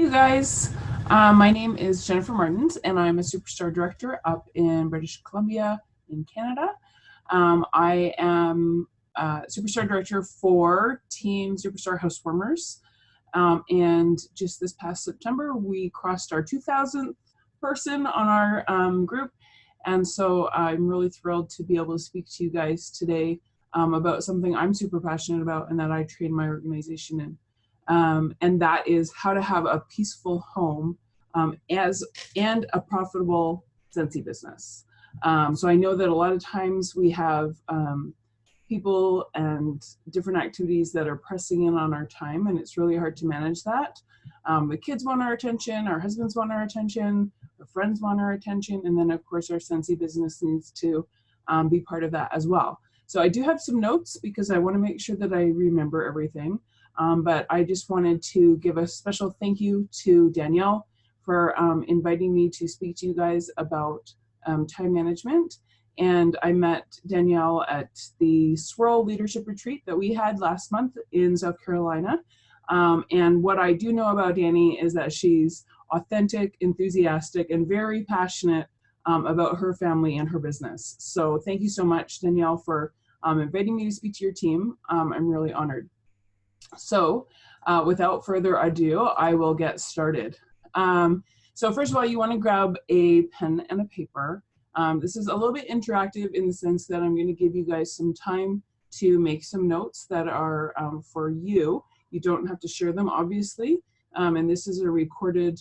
Hey you guys, my name is Jennifer Martins and I'm a Superstar Director up in British Columbia in Canada. I am Superstar Director for Team Superstar Housewarmers, and just this past September we crossed our 2,000th person on our group, and so I'm really thrilled to be able to speak to you guys today about something I'm super passionate about and that I train my organization in. And that is how to have a peaceful home and a profitable Scentsy business. So I know that a lot of times we have people and different activities that are pressing in on our time, and it's really hard to manage that. The kids want our attention, our husbands want our attention, our friends want our attention, and then of course our Scentsy business needs to be part of that as well. So I do have some notes because I want to make sure that I remember everything. But I just wanted to give a special thank you to Danielle for inviting me to speak to you guys about time management. And I met Danielle at the Swirl Leadership Retreat that we had last month in South Carolina. And what I do know about Dani is that she's authentic, enthusiastic, and very passionate about her family and her business. So thank you so much, Danielle, for inviting me to speak to your team. I'm really honored. So without further ado, I will get started. So first of all, you want to grab a pen and a paper. This is a little bit interactive in the sense that I'm going to give you guys some time to make some notes that are for you. You don't have to share them, obviously. And this is a recorded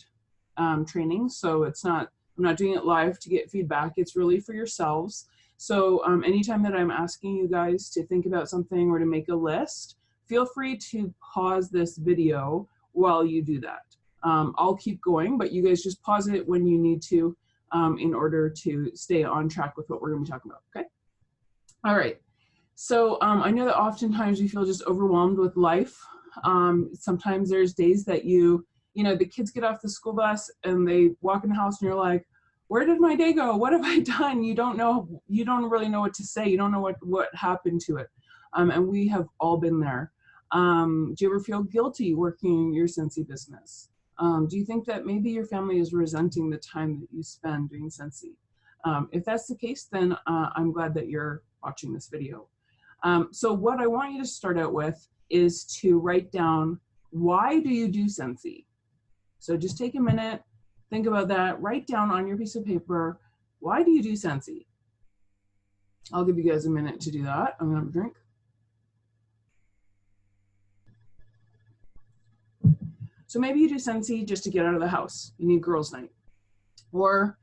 training, so I'm not doing it live to get feedback. It's really for yourselves. So anytime that I'm asking you guys to think about something or to make a list, feel free to pause this video while you do that. I'll keep going, but you guys just pause it when you need to in order to stay on track with what we're going to be talking about, okay? All right, so I know that oftentimes we feel just overwhelmed with life. Sometimes there's days that the kids get off the school bus and they walk in the house and you're like, where did my day go? What have I done? You don't really know what to say. You don't know what happened to it. And we have all been there. Do you ever feel guilty working your Scentsy business? Do you think that maybe your family is resenting the time that you spend doing Scentsy? If that's the case, then I'm glad that you're watching this video. So what I want you to start out with is to write down, why do you do Scentsy? So just take a minute, think about that, write down on your piece of paper, why do you do Scentsy? I'll give you guys a minute to do that. I'm gonna have a drink. So maybe you do Scentsy just to get out of the house. You need girls' night. Or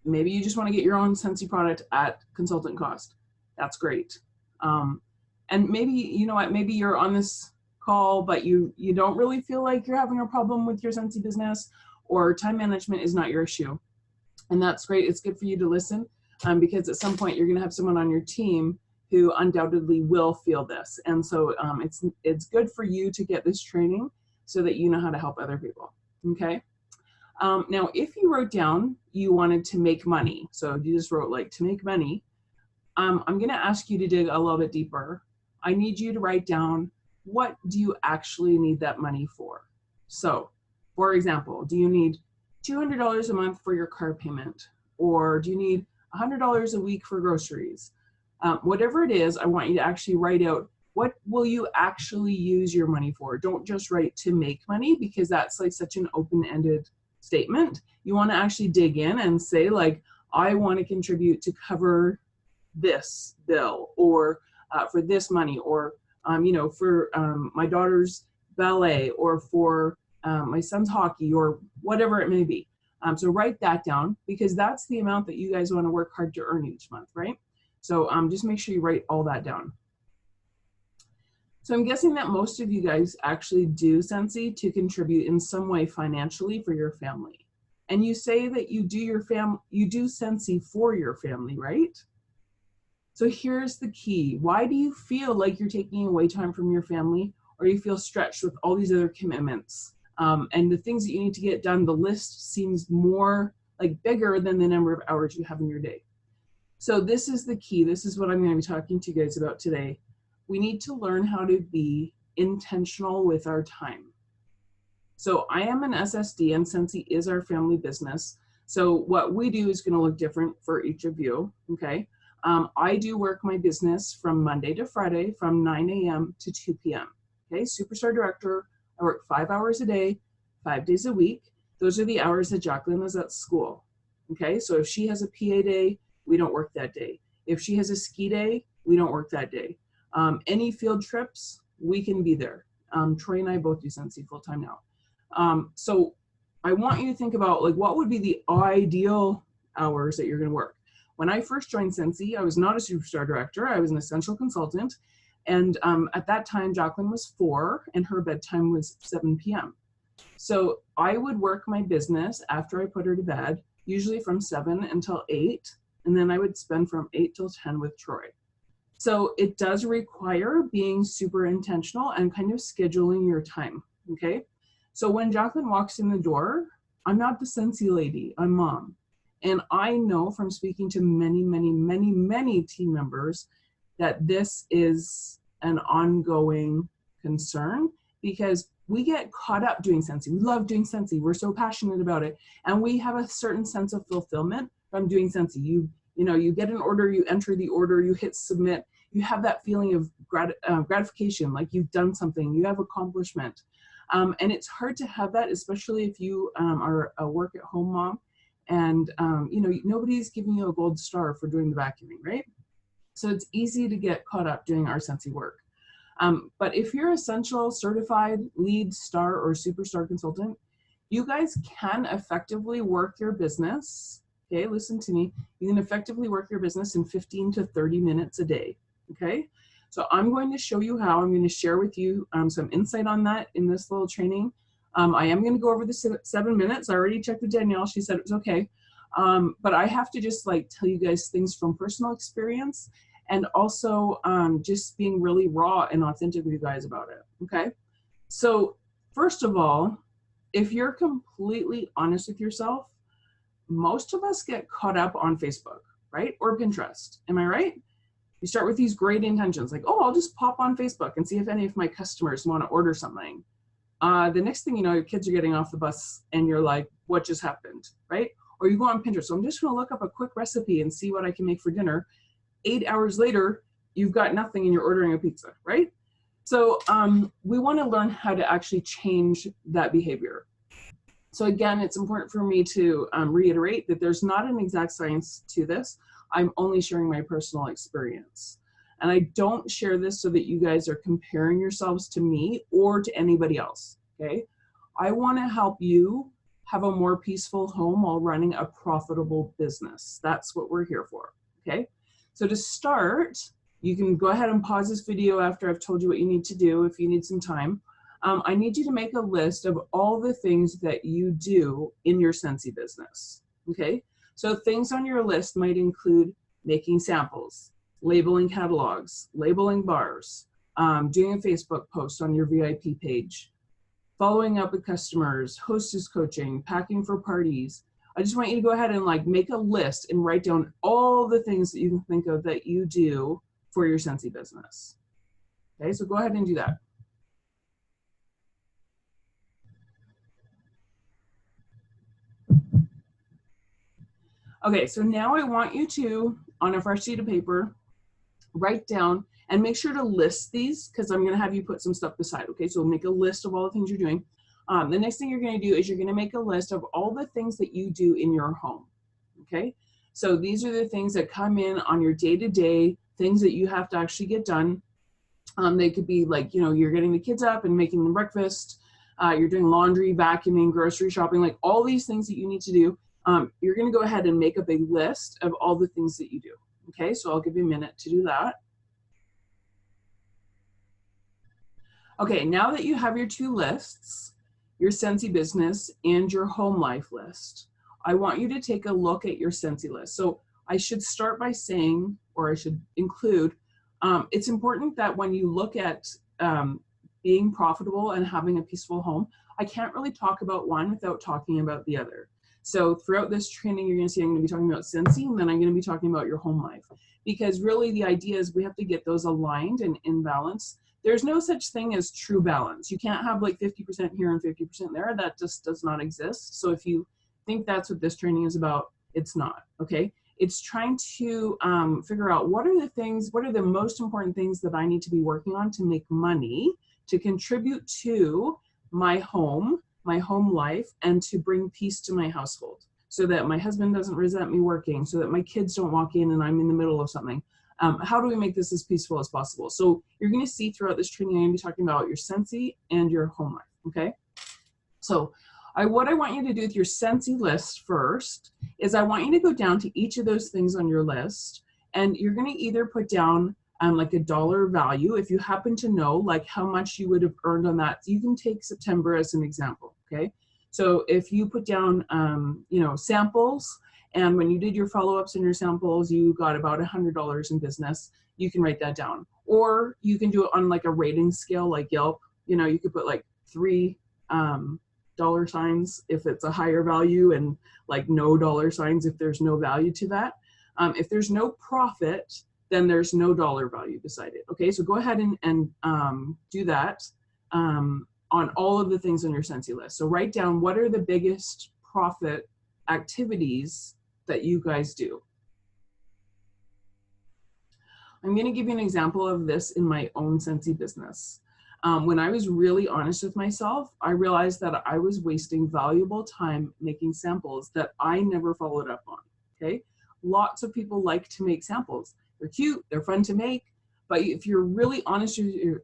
maybe you just want to get your own Scentsy product at consultant cost. That's great. And maybe, you know what, maybe you're on this call, but you don't really feel like you're having a problem with your Scentsy business, or time management is not your issue. And that's great. It's good for you to listen because at some point you're going to have someone on your team who undoubtedly will feel this. And so it's good for you to get this training so that you know how to help other people, okay? Now, if you wrote down you wanted to make money, so you just wrote like to make money, I'm gonna ask you to dig a little bit deeper. I need you to write down, what do you actually need that money for? So, for example, do you need $200 a month for your car payment? Or do you need $100 a week for groceries? Whatever it is, I want you to actually write out, what will you actually use your money for? Don't just write to make money, because that's like such an open-ended statement. You want to actually dig in and say, like, I want to contribute to cover this bill, or for this money, or for my daughter's ballet, or for my son's hockey, or whatever it may be. So write that down, because that's the amount that you guys want to work hard to earn each month, right? So just make sure you write all that down. So I'm guessing that most of you guys actually do Scentsy to contribute in some way financially for your family. And you say that you do Scentsy for your family, right? So here's the key. Why do you feel like you're taking away time from your family, or you feel stretched with all these other commitments? And the things that you need to get done, the list seems more like bigger than the number of hours you have in your day. So this is the key. This is what I'm going to be talking to you guys about today. We need to learn how to be intentional with our time. So I am an SSD and Scentsy is our family business. So what we do is going to look different for each of you, okay? I do work my business from Monday to Friday from 9 a.m. to 2 p.m. Okay, Superstar Director, I work 5 hours a day, 5 days a week. Those are the hours that Jacqueline is at school. Okay, so if she has a PA day, we don't work that day. If she has a ski day, we don't work that day. Any field trips, we can be there. Troy and I both do Scentsy full-time now. So I want you to think about like what would be the ideal hours that you're going to work. When I first joined Scentsy, I was not a Superstar Director. I was an essential consultant. And at that time, Jacqueline was 4 and her bedtime was 7 p.m. So I would work my business after I put her to bed, usually from 7 until 8. And then I would spend from 8 till 10 with Troy. So it does require being super intentional and kind of scheduling your time, okay? So when Jacqueline walks in the door, I'm not the Scentsy lady, I'm mom. And I know from speaking to many team members that this is an ongoing concern because we get caught up doing Scentsy. We love doing Scentsy. We're so passionate about it. And we have a certain sense of fulfillment from doing Scentsy. You get an order, you enter the order, you hit submit. You have that feeling of gratification, like you've done something, you have accomplishment. And it's hard to have that, especially if you are a work-at-home mom and nobody's giving you a gold star for doing the vacuuming, right? So it's easy to get caught up doing our Scentsy work. But if you're essential, certified, lead, star, or superstar consultant, you guys can effectively work your business. Okay, listen to me. You can effectively work your business in 15 to 30 minutes a day. Okay, so I'm going to show you how. I'm going to share with you some insight on that in this little training. I am going to go over the 7 minutes. I already checked with Danielle. She said it was okay. But I have to just like tell you guys things from personal experience and also just being really raw and authentic with you guys about it. Okay, so first of all, if you're completely honest with yourself, most of us get caught up on Facebook, right? Or Pinterest. Am I right? You start with these great intentions, like, oh, I'll just pop on Facebook and see if any of my customers want to order something. The next thing you know, your kids are getting off the bus and you're like, what just happened, right? Or you go on Pinterest. So I'm just going to look up a quick recipe and see what I can make for dinner. 8 hours later, you've got nothing and you're ordering a pizza, right? So we want to learn how to actually change that behavior. So again, it's important for me to reiterate that there's not an exact science to this. I'm only sharing my personal experience. And I don't share this so that you guys are comparing yourselves to me or to anybody else, okay? I want to help you have a more peaceful home while running a profitable business. That's what we're here for, okay? So to start, you can go ahead and pause this video after I've told you what you need to do if you need some time. I need you to make a list of all the things that you do in your Scentsy business, okay? So things on your list might include making samples, labeling catalogs, labeling bars, doing a Facebook post on your VIP page, following up with customers, hostess coaching, packing for parties. I just want you to go ahead and like make a list and write down all the things that you can think of that you do for your Scentsy business. Okay, so go ahead and do that. Okay, so now I want you to, on a fresh sheet of paper, write down and make sure to list these because I'm going to have you put some stuff beside. Okay, so make a list of all the things you're doing. The next thing you're going to do is you're going to make a list of all the things that you do in your home. Okay, so these are the things that come in on your day-to-day, things that you have to actually get done. They could be like, you know, you're getting the kids up and making them breakfast. You're doing laundry, vacuuming, grocery shopping, like all these things that you need to do. You're going to go ahead and make a big list of all the things that you do. Okay, so I'll give you a minute to do that. Okay, now that you have your two lists, your Scentsy business and your home life list, I want you to take a look at your Scentsy list. So I should start by saying, or I should include, it's important that when you look at being profitable and having a peaceful home, I can't really talk about one without talking about the other. So throughout this training, you're gonna see I'm gonna be talking about Scentsy, and then I'm gonna be talking about your home life. Because really the idea is we have to get those aligned and in balance. There's no such thing as true balance. You can't have like 50% here and 50% there. That just does not exist. So if you think that's what this training is about, it's not, okay? It's trying to figure out what are the most important things that I need to be working on to make money, to contribute to my home life, and to bring peace to my household, so that my husband doesn't resent me working, so that my kids don't walk in and I'm in the middle of something. How do we make this as peaceful as possible? So you're gonna see throughout this training, I'm gonna be talking about your Scentsy and your home life, okay? So what I want you to do with your Scentsy list first is I want you to go down to each of those things on your list, and you're gonna either put down like a dollar value, if you happen to know like how much you would have earned on that. You can take September as an example, okay? So if you put down, you know, samples, and when you did your follow-ups and your samples, you got about $100 in business, you can write that down. Or you can do it on like a rating scale like Yelp. You know, you could put like 3 dollar signs if it's a higher value, and like no dollar signs if there's no value to that. If there's no profit, then there's no dollar value beside it. Okay, so go ahead and do that on all of the things on your Scentsy list. So write down what are the biggest profit activities that you guys do. I'm gonna give you an example of this in my own Scentsy business. When I was really honest with myself, I realized that I was wasting valuable time making samples that I never followed up on, okay? Lots of people like to make samples. They're cute, they're fun to make, but if you're really honest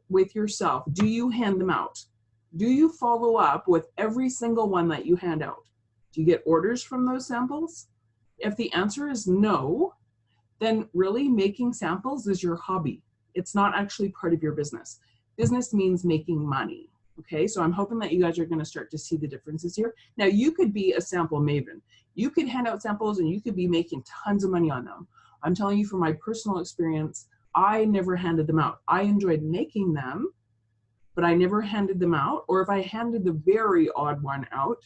with yourself, do you hand them out? Do you follow up with every single one that you hand out? Do you get orders from those samples? If the answer is no, then really making samples is your hobby. It's not actually part of your business. Business means making money, okay? So I'm hoping that you guys are gonna start to see the differences here. Now you could be a sample maven. You could hand out samples and you could be making tons of money on them. I'm telling you from my personal experience, I never handed them out. I enjoyed making them, but I never handed them out. Or if I handed the very odd one out,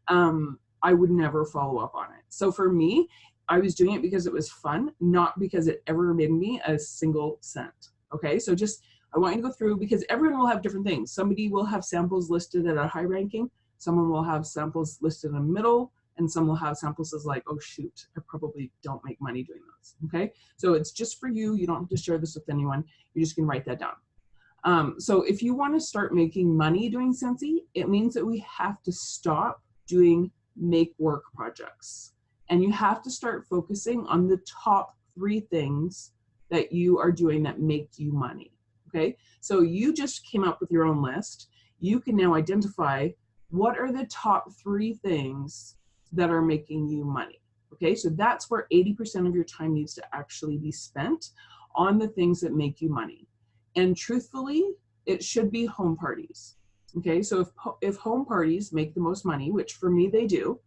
I would never follow up on it. So for me, I was doing it because it was fun, not because it ever made me a single cent. Okay, so just, I want you to go through, because everyone will have different things. Somebody will have samples listed at a high ranking, someone will have samples listed in the middle, and some will have samples as like, oh shoot, I probably don't make money doing those, okay? So it's just for you, you don't have to share this with anyone, you're just gonna write that down. So if you wanna start making money doing Scentsy, it means that we have to stop doing make work projects. And you have to start focusing on the top 3 things that you are doing that make you money, okay? So you just came up with your own list. You can now identify what are the top 3 things that are making you money, okay? So that's where 80% of your time needs to actually be spent, on the things that make you money. And truthfully, it should be home parties, okay? So if home parties make the most money, which for me they do,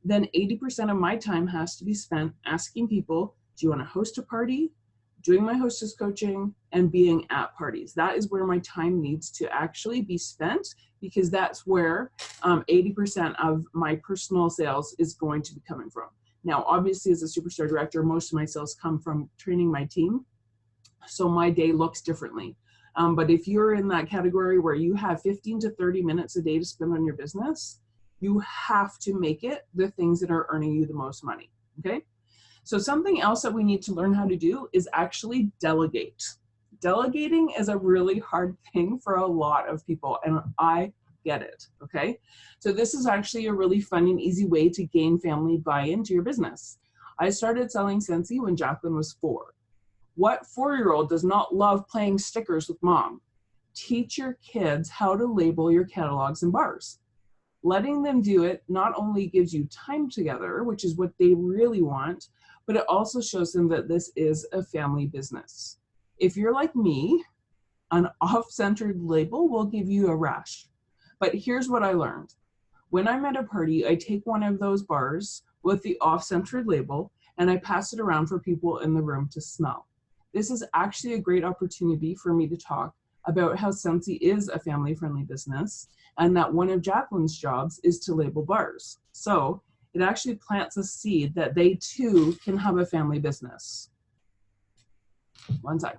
then 80% of my time has to be spent asking people, do you want to host a party, doing my hostess coaching, and being at parties. That is where my time needs to actually be spent, because that's where 80% of my personal sales is going to be coming from. Now, obviously, as a superstar director, most of my sales come from training my team, so my day looks differently. But if you're in that category where you have 15 to 30 minutes a day to spend on your business, you have to make it the things that are earning you the most money, okay? So something else that we need to learn how to do is actually delegate. Delegating is a really hard thing for a lot of people, and I get it, okay? So this is actually a really fun and easy way to gain family buy-in to your business. I started selling Scentsy when Jacqueline was 4. What 4-year-old does not love playing stickers with mom? Teach your kids how to label your catalogs and bars. Letting them do it not only gives you time together, which is what they really want, but it also shows them that this is a family business. If you're like me, an off-centered label will give you a rash. But here's what I learned. When I'm at a party, I take one of those bars with the off-centered label and I pass it around for people in the room to smell. This is actually a great opportunity for me to talk about how Scentsy is a family-friendly business, and that one of Jacqueline's jobs is to label bars. So it actually plants a seed that they too can have a family business. One sec.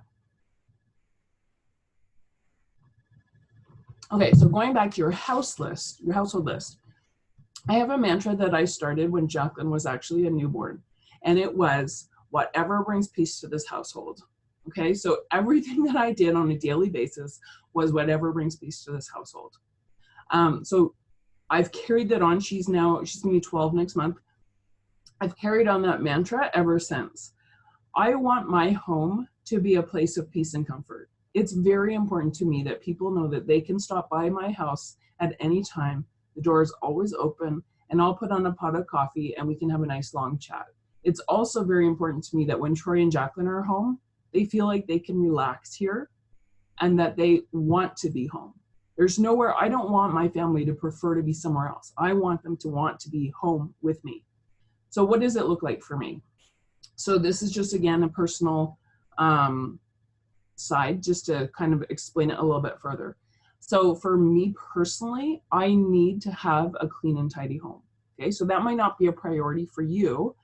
Okay, so going back to your house list, your household list, I have a mantra that I started when Jacqueline was actually a newborn, and it was, whatever brings peace to this household. Okay, so everything that I did on a daily basis was whatever brings peace to this household. So I've carried that on. She's gonna be 12 next month. I've carried on that mantra ever since. I want my home to be a place of peace and comfort. It's very important to me that people know that they can stop by my house at any time. The door is always open, and I'll put on a pot of coffee and we can have a nice long chat. It's also very important to me that when Troy and Jacqueline are home, they feel like they can relax here and that they want to be home. There's nowhere, I don't want my family to prefer to be somewhere else. I want them to want to be home with me. So what does it look like for me? So this is just, again, a personal side, just to kind of explain it a little bit further. So for me personally, I need to have a clean and tidy home. Okay, so that might not be a priority for you,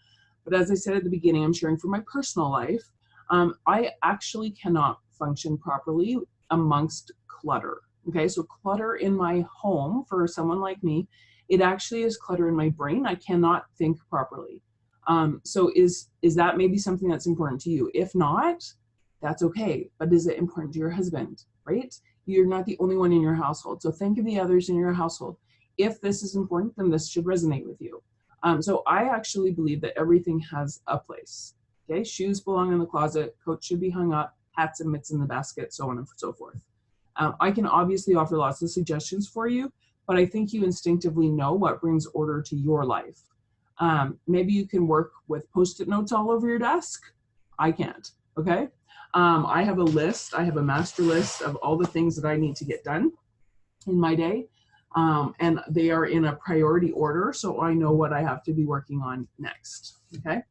but as I said at the beginning, I'm sharing from my personal life. I actually cannot function properly amongst clutter. Okay, so clutter in my home, for someone like me, it actually is clutter in my brain. I cannot think properly. So is that maybe something that's important to you? If not, that's okay. But is it important to your husband, right? You're not the only one in your household. So think of the others in your household. If this is important, then this should resonate with you. So I actually believe that everything has a place. Okay, shoes belong in the closet, coats should be hung up, hats and mitts in the basket, so on and so forth. I can obviously offer lots of suggestions for you, but I think you instinctively know what brings order to your life. Maybe you can work with Post-it notes all over your desk. I can't, okay? I have a list, I have a master list of all the things that I need to get done in my day, and they are in a priority order, so I know what I have to be working on next, okay?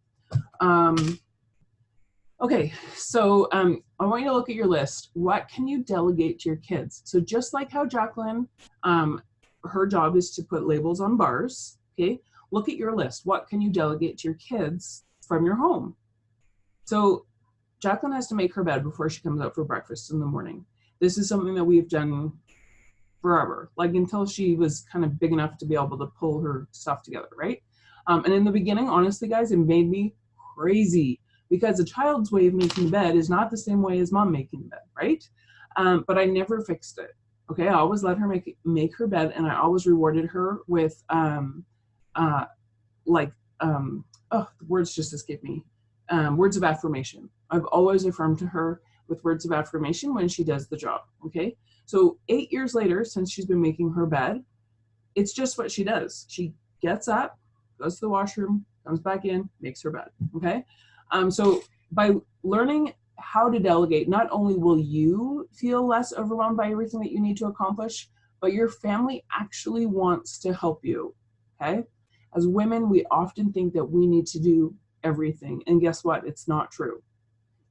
Okay, so I want you to look at your list. What can you delegate to your kids? So just like how Jacqueline, her job is to put labels on bars, okay? Look at your list. What can you delegate to your kids from your home? So Jacqueline has to make her bed before she comes out for breakfast in the morning. This is something that we've done forever, like until she was kind of big enough to be able to pull her stuff together, right? And in the beginning, honestly, guys, it made me crazy, because a child's way of making the bed is not the same way as mom making the bed, right? But I never fixed it, okay? I always let her make her bed, and I always rewarded her with, oh, the words just escaped me, words of affirmation. I've always affirmed to her with words of affirmation when she does the job, okay? So 8 years later, since she's been making her bed, it's just what she does. She gets up, goes to the washroom, comes back in, makes her bed, okay? So by learning how to delegate, not only will you feel less overwhelmed by everything that you need to accomplish, but your family actually wants to help you, okay? As women, we often think that we need to do everything, and guess what? It's not true.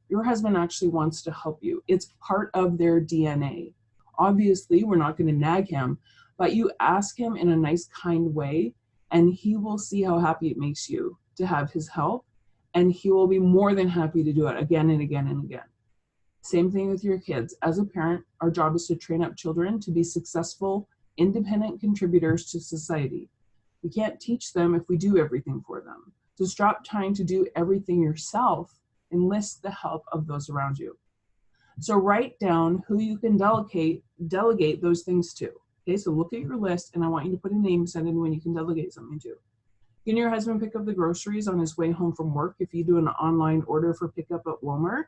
Your husband actually wants to help you. It's part of their DNA. Obviously, we're not going to nag him, but you ask him in a nice, kind way, and he will see how happy it makes you to have his help, and he will be more than happy to do it again and again and again. Same thing with your kids. As a parent, our job is to train up children to be successful, independent contributors to society. We can't teach them if we do everything for them. So stop trying to do everything yourself. Enlist the help of those around you. So write down who you can delegate those things to. Okay, so look at your list, and I want you to put a name beside it when you can delegate something to. Can your husband pick up the groceries on his way home from work if you do an online order for pickup at Walmart?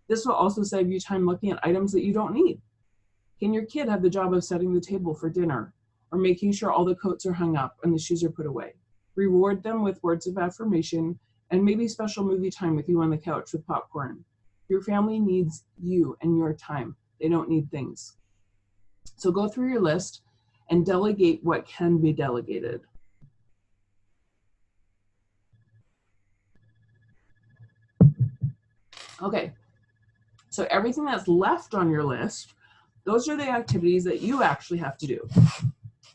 This will also save you time looking at items that you don't need. Can your kid have the job of setting the table for dinner, or making sure all the coats are hung up and the shoes are put away? Reward them with words of affirmation and maybe special movie time with you on the couch with popcorn. Your family needs you and your time. They don't need things. So go through your list and delegate what can be delegated. Okay, so everything that's left on your list, those are the activities that you actually have to do.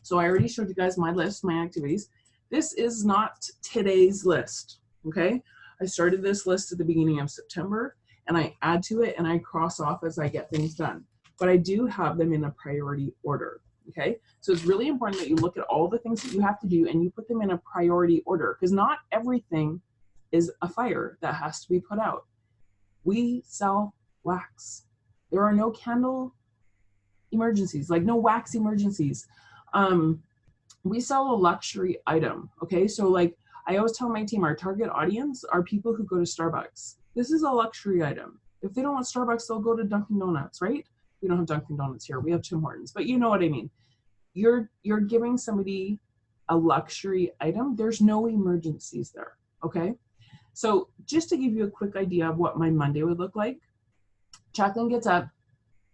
So I already showed you guys my list, my activities. This is not today's list, okay? I started this list at the beginning of September, and I add to it and I cross off as I get things done. But I do have them in a priority order, okay? So it's really important that you look at all the things that you have to do and you put them in a priority order, because not everything is a fire that has to be put out. We sell wax. There are no candle emergencies, like no wax emergencies. We sell a luxury item, okay? So like I always tell my team, our target audience are people who go to Starbucks. This is a luxury item. If they don't want Starbucks, they'll go to Dunkin' Donuts, right? We don't have Dunkin' Donuts here. We have Tim Hortons, but you know what I mean. You're giving somebody a luxury item. There's no emergencies there, okay? So just to give you a quick idea of what my Monday would look like, Jacqueline gets up,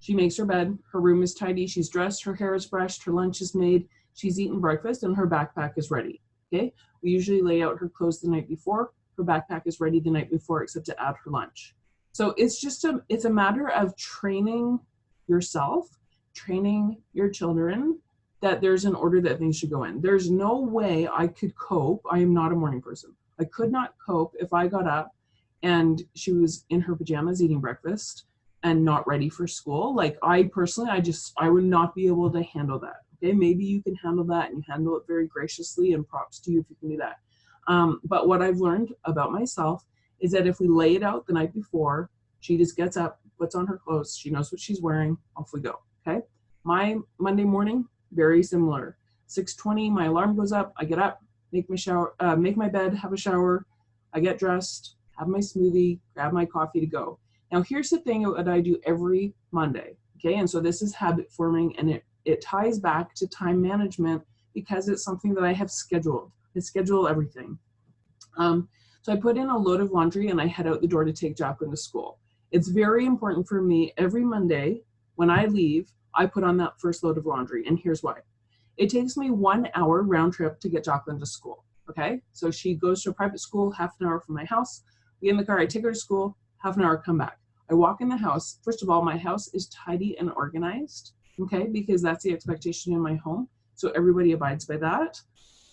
she makes her bed, her room is tidy, she's dressed, her hair is brushed, her lunch is made, she's eaten breakfast, and her backpack is ready, okay? We usually lay out her clothes the night before. Her backpack is ready the night before, except to add her lunch. So it's a matter of training yourself, training your children, that there's an order that things should go in. There's no way I could cope. I am not a morning person. I could not cope if I got up and she was in her pajamas eating breakfast and not ready for school. Like I personally, I would not be able to handle that. Okay, maybe you can handle that and you handle it very graciously, and props to you if you can do that. But what I've learned about myself is that if we lay it out the night before, she just gets up, puts on her clothes, she knows what she's wearing, off we go, okay? My Monday morning, very similar. 6:20, my alarm goes up, I get up, make my bed, have a shower, I get dressed, have my smoothie, grab my coffee to go. Now here's the thing that I do every Monday, okay? And so this is habit forming, and it ties back to time management because it's something that I have scheduled. I schedule everything. So I put in a load of laundry and I head out the door to take Jacqueline to school. It's very important for me every Monday when I leave, I put on that first load of laundry, and here's why. It takes me 1 hour round trip to get Jacqueline to school, okay? So she goes to a private school, half an hour from my house. We get in the car, I take her to school, half an hour, come back. I walk in the house. First of all, my house is tidy and organized, okay? Because that's the expectation in my home. So everybody abides by that.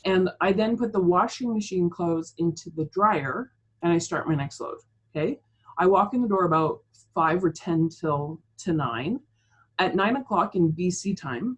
And I then put the washing machine clothes into the dryer and I start my next load, okay? I walk in the door about 5 or 10 till to 9. At 9 o'clock in BC time,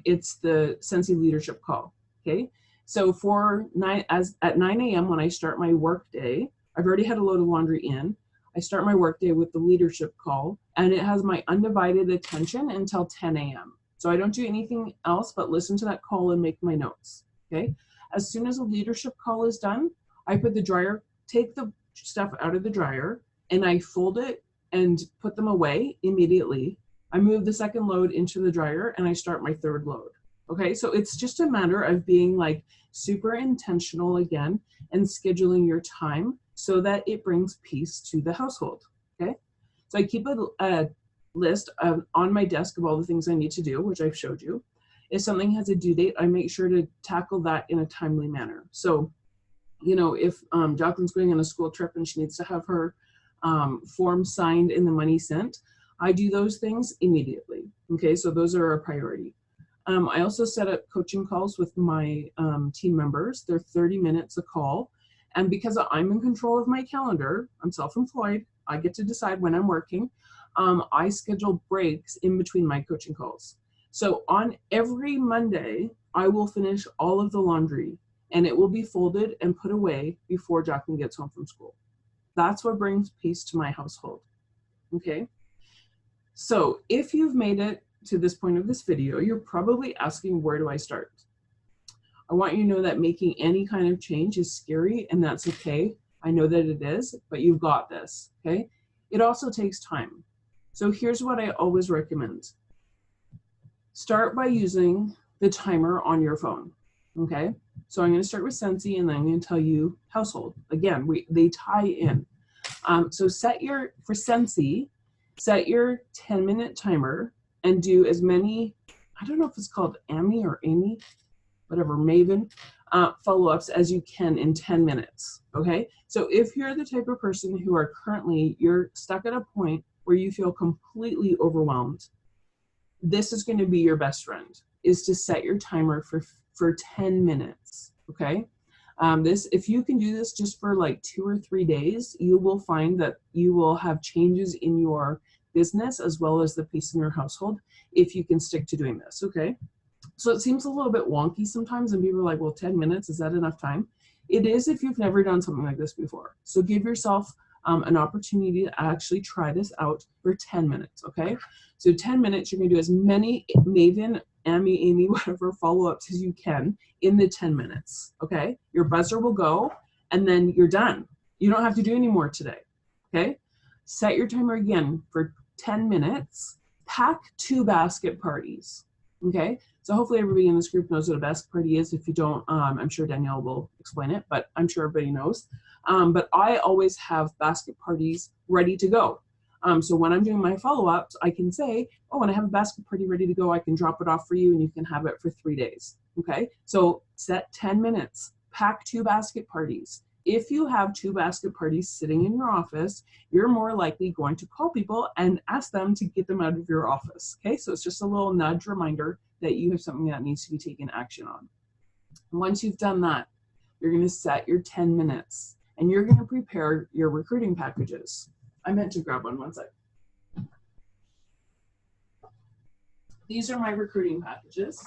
it's the Scentsy leadership call, okay? So at 9 a.m. when I start my work day, I've already had a load of laundry in. I start my work day with the leadership call, and it has my undivided attention until 10 a.m. So I don't do anything else but listen to that call and make my notes, okay? As soon as the leadership call is done, I put take the stuff out of the dryer, and I fold it and put them away immediately. I move the second load into the dryer and I start my third load. Okay, so it's just a matter of being like super intentional again and scheduling your time so that it brings peace to the household. Okay, so I keep a list on my desk of all the things I need to do, which I've showed you. If something has a due date, I make sure to tackle that in a timely manner. So, you know, if Jacqueline's going on a school trip and she needs to have her form signed and the money sent, I do those things immediately, okay? So those are a priority. I also set up coaching calls with my team members. They're 30 minutes a call. And because I'm in control of my calendar, I'm self-employed, I get to decide when I'm working, I schedule breaks in between my coaching calls. So on every Monday, I will finish all of the laundry and it will be folded and put away before Jacqueline gets home from school. That's what brings peace to my household, okay? So if you've made it to this point of this video, you're probably asking, where do I start? I want you to know that making any kind of change is scary, and that's okay. I know that it is, but you've got this, okay? It also takes time. So here's what I always recommend. Start by using the timer on your phone, okay? So I'm gonna start with Scentsy, and then I'm gonna tell you household. Again, they tie in. So for Scentsy, set your 10-minute timer and do as many, I don't know if it's called Amy, whatever, Maven, follow-ups as you can in 10 minutes, okay? So if you're the type of person who are you're stuck at a point where you feel completely overwhelmed, this is gonna be your best friend, is to set your timer for 10 minutes, okay? If you can do this just for like 2 or 3 days, you will find that you will have changes in your business as well as the peace in your household if you can stick to doing this, okay? So it seems a little bit wonky sometimes, and people are like, well, 10 minutes, is that enough time? It is if you've never done something like this before. So give yourself an opportunity to actually try this out for 10 minutes, okay? So 10 minutes, you're gonna do as many Maven, Amy, whatever follow-ups as you can in the 10 minutes, okay? Your buzzer will go, and then you're done. You don't have to do any more today, okay? Set your timer again for 10 minutes, pack 2 basket parties, okay? So hopefully everybody in this group knows what a basket party is. If you don't, I'm sure Danielle will explain it, but I'm sure everybody knows. But I always have basket parties ready to go. So when I'm doing my follow-ups, I can say, oh, when I have a basket party ready to go, I can drop it off for you and you can have it for 3 days, okay? So set 10 minutes, pack 2 basket parties. If you have 2 basket parties sitting in your office, you're more likely going to call people and ask them to get them out of your office, okay? So it's just a little nudge reminder that you have something that needs to be taken action on. Once you've done that, you're gonna set your 10 minutes and you're gonna prepare your recruiting packages. I meant to grab one sec. These are my recruiting packages.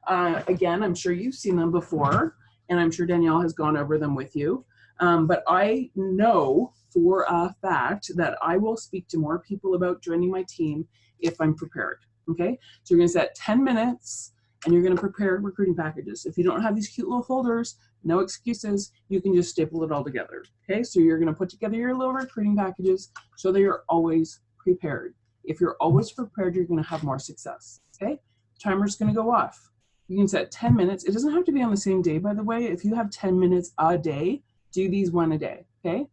Again, I'm sure you've seen them before, and I'm sure Danielle has gone over them with you. But I know for a fact that I will speak to more people about joining my team if I'm prepared, okay? So you're gonna set 10 minutes and you're gonna prepare recruiting packages. If you don't have these cute little folders, no excuses, you can just staple it all together, okay? So you're gonna put together your little recruiting packages so that you're always prepared. If you're always prepared, you're gonna have more success, okay? Timer's gonna go off. You can set 10 minutes. It doesn't have to be on the same day, by the way. If you have 10 minutes a day, do these 1 a day, okay?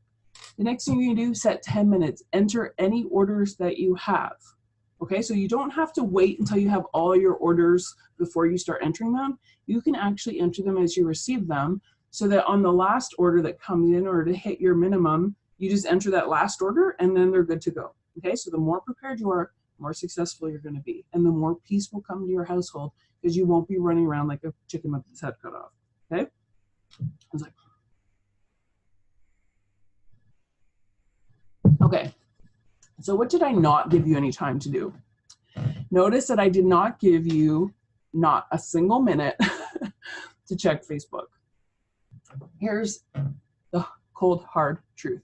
The next thing you're gonna do, set 10 minutes. Enter any orders that you have, okay? So you don't have to wait until you have all your orders before you start entering them. You can actually enter them as you receive them so that on the last order that comes in or to hit your minimum, you just enter that last order and then they're good to go, okay? So the more prepared you are, the more successful you're gonna be, and the more peace will come to your household because you won't be running around like a chicken with its head cut off, okay? Okay, so what did I not give you any time to do? Notice that I did not give you not a single minute to check Facebook. Here's the cold, hard truth.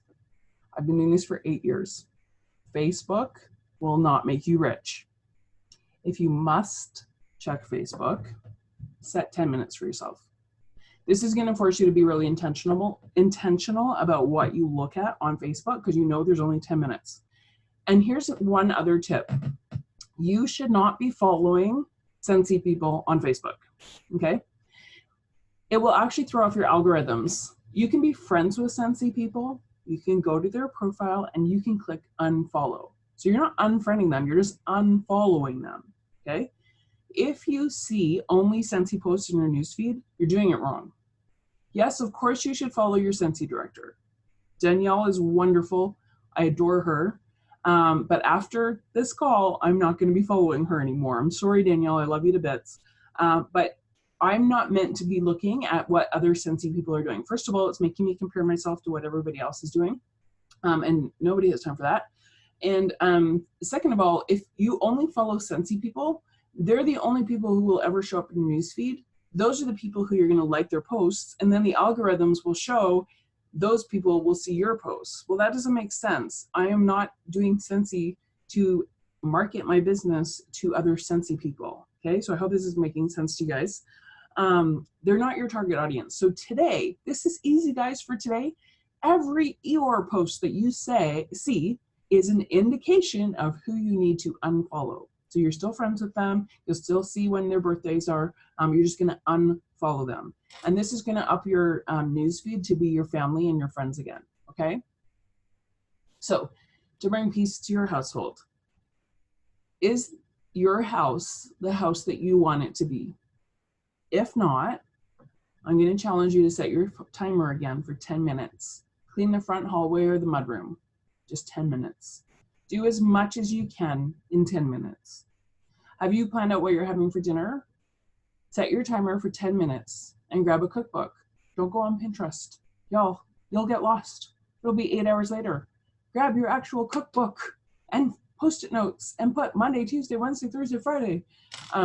I've been doing this for 8 years. Facebook will not make you rich. If you must check Facebook, set 10 minutes for yourself. This is going to force you to be really intentional about what you look at on Facebook because you know there's only 10 minutes. And here's one other tip. You should not be following Scentsy people on Facebook, okay? It will actually throw off your algorithms. You can be friends with Scentsy people. You can go to their profile and you can click unfollow. So you're not unfriending them, you're just unfollowing them, okay? If you see only Scentsy posts in your newsfeed, you're doing it wrong. Yes, of course you should follow your Scentsy director. Danielle is wonderful. I adore her. But after this call, I'm not going to be following her anymore. I'm sorry, Danielle. I love you to bits. But I'm not meant to be looking at what other Scentsy people are doing. First of all, it's making me compare myself to what everybody else is doing. And nobody has time for that. And second of all, if you only follow Scentsy people, they're the only people who will ever show up in your newsfeed. Those are the people who you're going to like their posts, and then the algorithms will show those people will see your posts. Well, that doesn't make sense. I am not doing Scentsy to market my business to other Scentsy people, okay? So I hope this is making sense to you guys. They're not your target audience. So today, this is easy, guys, for today. Every Eeyore post that you see is an indication of who you need to unfollow. So you're still friends with them. You'll still see when their birthdays are. You're just going to unfollow them. And this is going to up your newsfeed to be your family and your friends again, okay? So to bring peace to your household, is your house the house that you want it to be? If not, I'm going to challenge you to set your timer again for 10 minutes. Clean the front hallway or the mudroom, just 10 minutes. Do as much as you can in 10 minutes. Have you planned out what you're having for dinner? Set your timer for 10 minutes and grab a cookbook. Don't go on Pinterest. You'll get lost. It'll be 8 hours later. Grab your actual cookbook and Post-it notes and put Monday, Tuesday, Wednesday, Thursday, Friday.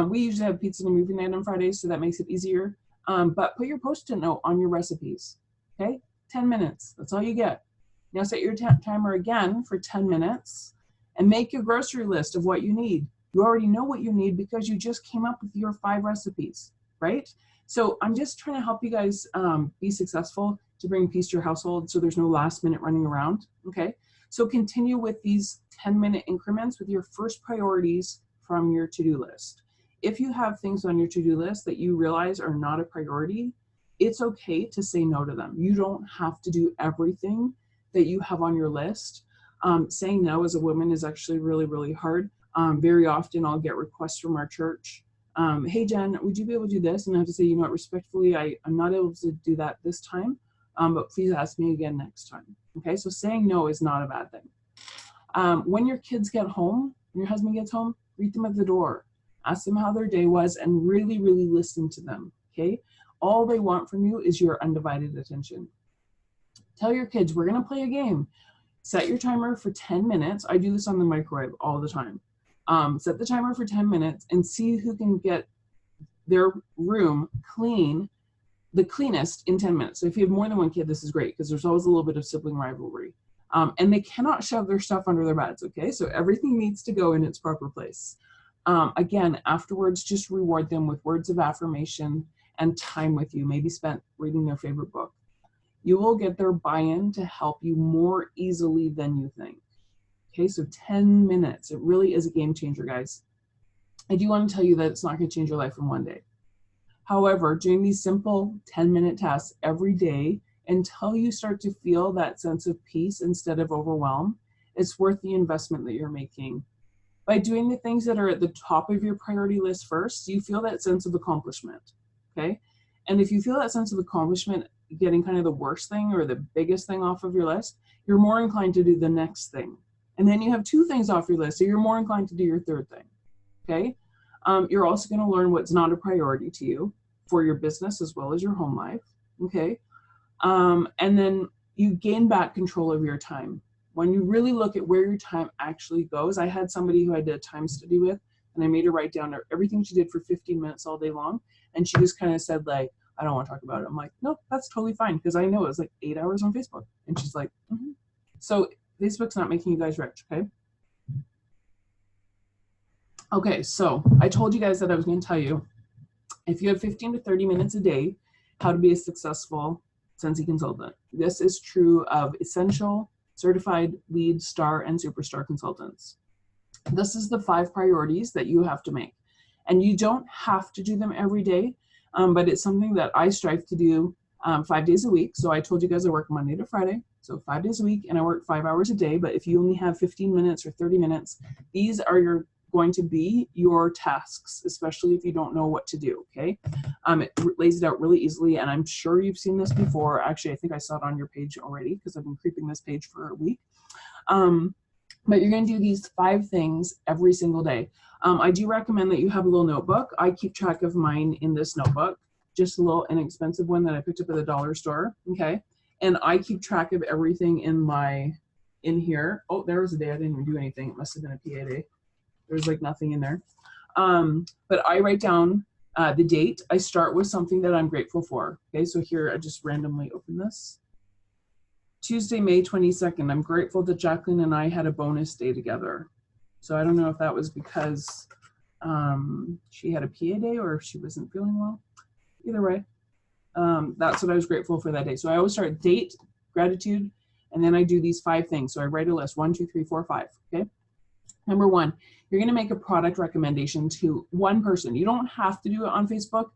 We usually have pizza and movie night on Fridays, so that makes it easier. But put your Post-it note on your recipes, okay? 10 minutes, that's all you get. Now set your timer again for 10 minutes and make your grocery list of what you need. You already know what you need because you just came up with your 5 recipes, right? So I'm just trying to help you guys be successful to bring peace to your household so there's no last minute running around, okay? So continue with these 10-minute increments with your first priorities from your to-do list. If you have things on your to-do list that you realize are not a priority, it's okay to say no to them. You don't have to do everything that you have on your list. Saying no as a woman is actually really, really hard. Very often I'll get requests from our church. Hey Jen, would you be able to do this? And I have to say, you know what, respectfully, I'm not able to do that this time, but please ask me again next time. Okay, so saying no is not a bad thing. When your kids get home, when your husband gets home, greet them at the door. Ask them how their day was and really, really listen to them, okay? All they want from you is your undivided attention. Tell your kids, we're gonna play a game. Set your timer for 10 minutes. I do this on the microwave all the time. Set the timer for 10 minutes and see who can get their room clean, the cleanest in 10 minutes. So if you have more than one kid, this is great because there's always a little bit of sibling rivalry. And they cannot shove their stuff under their beds, okay? So everything needs to go in its proper place. Again, afterwards, just reward them with words of affirmation and time with you, maybe spent reading their favorite book. You will get their buy-in to help you more easily than you think. Okay, so 10 minutes. It really is a game changer, guys. I do want to tell you that it's not going to change your life in one day. However, doing these simple 10-minute tasks every day until you start to feel that sense of peace instead of overwhelm, it's worth the investment that you're making. By doing the things that are at the top of your priority list first, you feel that sense of accomplishment, okay? And if you feel that sense of accomplishment getting kind of the worst thing or the biggest thing off of your list, you're more inclined to do the next thing. And then you have 2 things off your list, so you're more inclined to do your 3rd thing, okay? You're also going to learn what's not a priority to you for your business as well as your home life, okay? And then you gain back control of your time. When you really look at where your time actually goes, I had somebody who I did a time study with, and I made her write down everything she did for 15 minutes all day long, and she just kind of said, like, I don't want to talk about it. I'm like, no, that's totally fine, because I know it was like 8 hours on Facebook. And she's like, mm-hmm. So Facebook's not making you guys rich, okay? Okay, so I told you guys that I was going to tell you, if you have 15 to 30 minutes a day, how to be a successful Scentsy consultant. This is true of essential, certified, lead, star, and superstar consultants. This is the 5 priorities that you have to make. And you don't have to do them every day, but it's something that I strive to do 5 days a week. So I told you guys I work Monday to Friday, so 5 days a week, and I work 5 hours a day. But if you only have 15 minutes or 30 minutes, these are going to be your tasks, especially if you don't know what to do, okay? It lays it out really easily, and I'm sure you've seen this before. Actually, I think I saw it on your page already because I've been creeping this page for a week. But you're going to do these 5 things every single day. I do recommend that you have a little notebook. I keep track of mine in this notebook, just a little inexpensive one that I picked up at the dollar store, okay? And I keep track of everything in here. Oh, there was a day I didn't even do anything. It must have been a PA day. There's like nothing in there. But I write down the date. I start with something that I'm grateful for. Okay, so here I just randomly open this. Tuesday, May 22nd, I'm grateful that Jacqueline and I had a bonus day together. So I don't know if that was because she had a PA day or if she wasn't feeling well. Either way, that's what I was grateful for that day. So I always start date, gratitude, and then I do these 5 things. So I write a list, 1, 2, 3, 4, 5, okay? Number 1, you're going to make a product recommendation to one person. You don't have to do it on Facebook.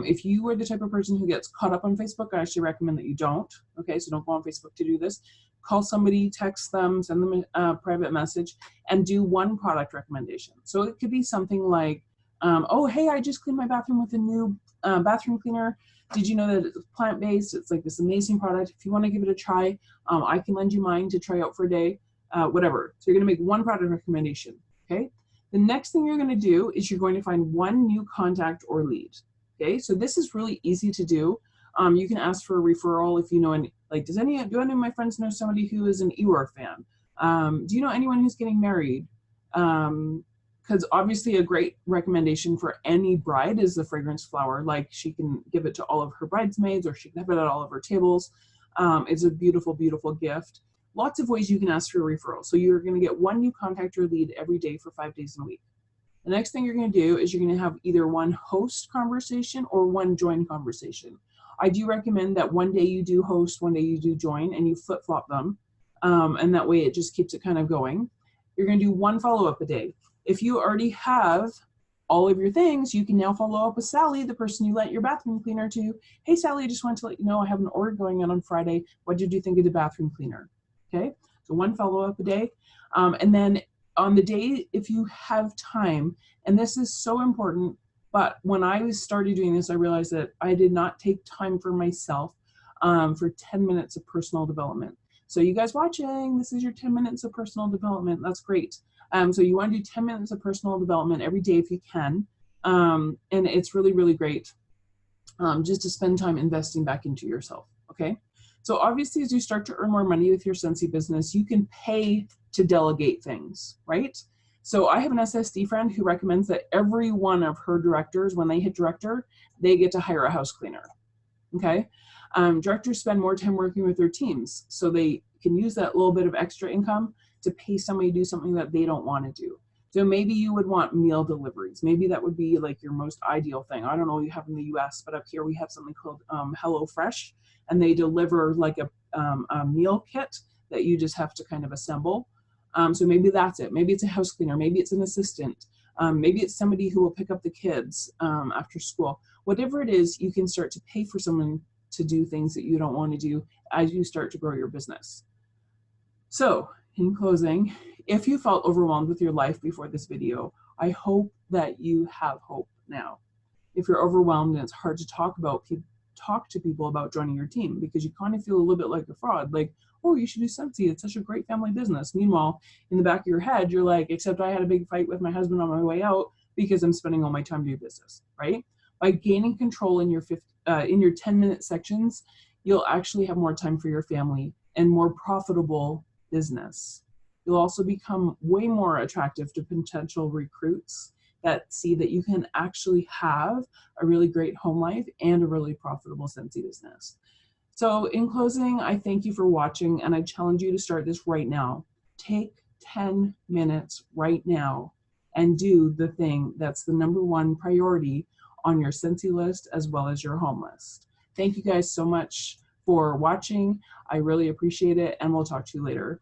If you are the type of person who gets caught up on Facebook, I actually recommend that you don't. Okay, so don't go on Facebook to do this. Call somebody, text them, send them a private message, and do one product recommendation. So it could be something like, oh, hey, I just cleaned my bathroom with a new bathroom cleaner. Did you know that it's plant-based? It's like this amazing product. If you want to give it a try, I can lend you mine to try out for a day. Whatever. So you're going to make one product recommendation, okay? The next thing you're going to do is you're going to find one new contact or lead. Okay, so this is really easy to do. You can ask for a referral if you know any, like, do any of my friends know somebody who is an Eeyore fan? Do you know anyone who's getting married? Because obviously a great recommendation for any bride is the fragrance flower. Like, she can give it to all of her bridesmaids, or she can have it at all of her tables. It's a beautiful, beautiful gift. Lots of ways you can ask for a referral. So you're going to get one new contact or lead every day for 5 days in a week. The next thing you're going to do is you're going to have either one host conversation or one join conversation. I do recommend that one day you do host, one day you do join, and you flip-flop them. And that way it just keeps it kind of going. You're going to do one follow-up a day. If you already have all of your things, you can now follow up with Sally, the person you lent your bathroom cleaner to. Hey, Sally, I just wanted to let you know I have an order going on Friday. What did you think of the bathroom cleaner? Okay, so one follow-up a day. And then on the day, if you have time, and this is so important, but when I started doing this, I realized that I did not take time for myself for 10 minutes of personal development. So you guys watching, this is your 10 minutes of personal development. That's great. So you want to do 10 minutes of personal development every day if you can. And it's really, really great just to spend time investing back into yourself, okay? So obviously, as you start to earn more money with your Scentsy business, you can pay to delegate things, right? So I have an SSD friend who recommends that every one of her directors, when they hit director, they get to hire a house cleaner, okay? Directors spend more time working with their teams, so they can use that little bit of extra income to pay somebody to do something that they don't want to do. So maybe you would want meal deliveries. Maybe that would be like your most ideal thing. I don't know what you have in the US, but up here we have something called HelloFresh, and they deliver like a meal kit that you just have to kind of assemble. So maybe that's it. Maybe it's a house cleaner. Maybe it's an assistant. Maybe it's somebody who will pick up the kids after school. Whatever it is, you can start to pay for someone to do things that you don't want to do as you start to grow your business. So in closing, if you felt overwhelmed with your life before this video, I hope that you have hope now. If you're overwhelmed and it's hard to talk to people about joining your team because you kind of feel a little bit like a fraud, like, oh, you should do Scentsy, it's such a great family business. Meanwhile, in the back of your head, you're like, except I had a big fight with my husband on my way out because I'm spending all my time doing business, right? By gaining control in your 10-minute sections, you'll actually have more time for your family and more profitable business. You'll also become way more attractive to potential recruits that see that you can actually have a really great home life and a really profitable Scentsy business. So in closing, I thank you for watching, and I challenge you to start this right now. Take 10 minutes right now and do the thing that's the #1 priority on your Scentsy list as well as your home list. Thank you guys so much for watching. I really appreciate it, and we'll talk to you later.